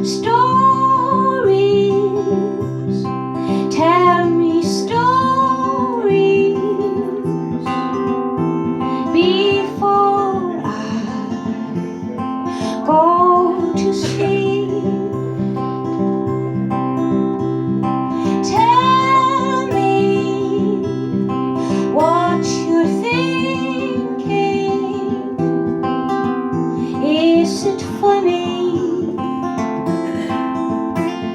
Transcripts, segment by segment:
stories, tell me stories before I go to sleep. Tell me what you're thinking. Is it funny?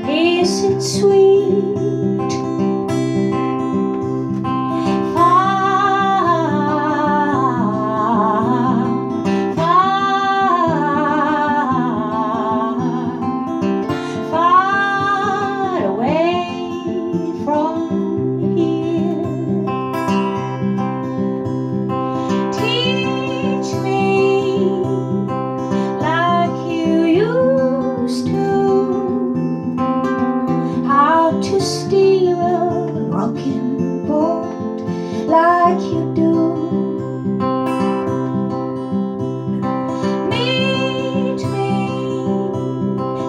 Is it sweet? Far, far, far away from here. Teach me like you used to, how to steer a rocking boat like you do. Meet me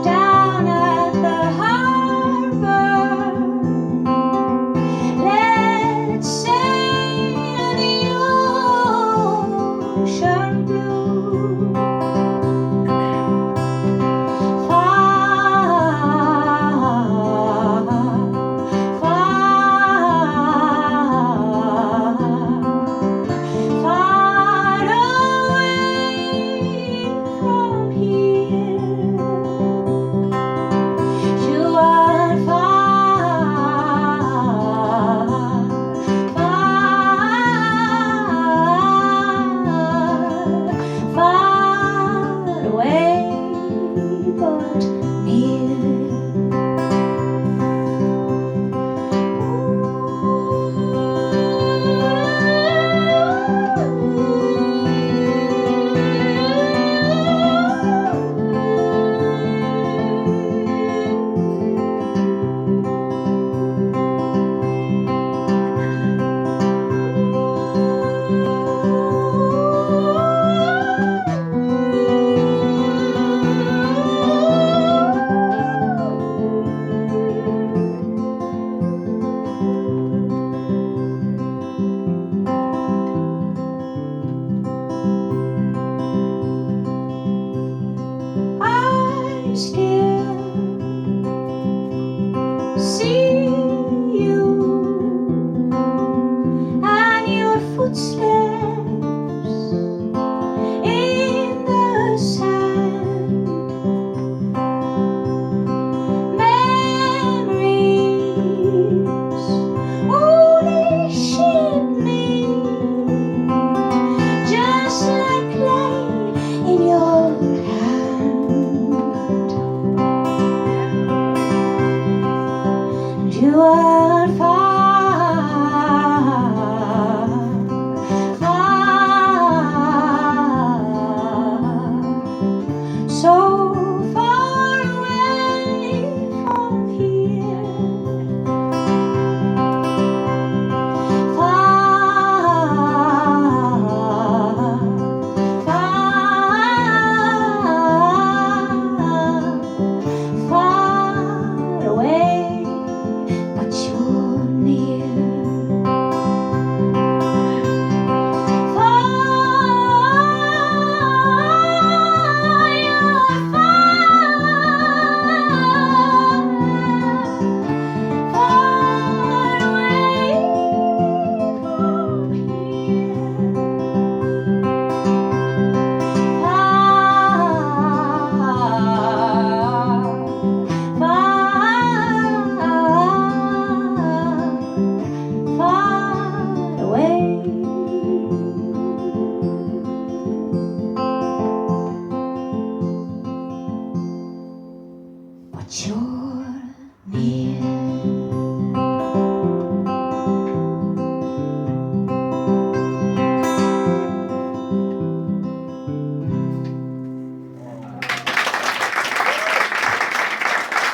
down at the harbor. Let's sail the ocean blue.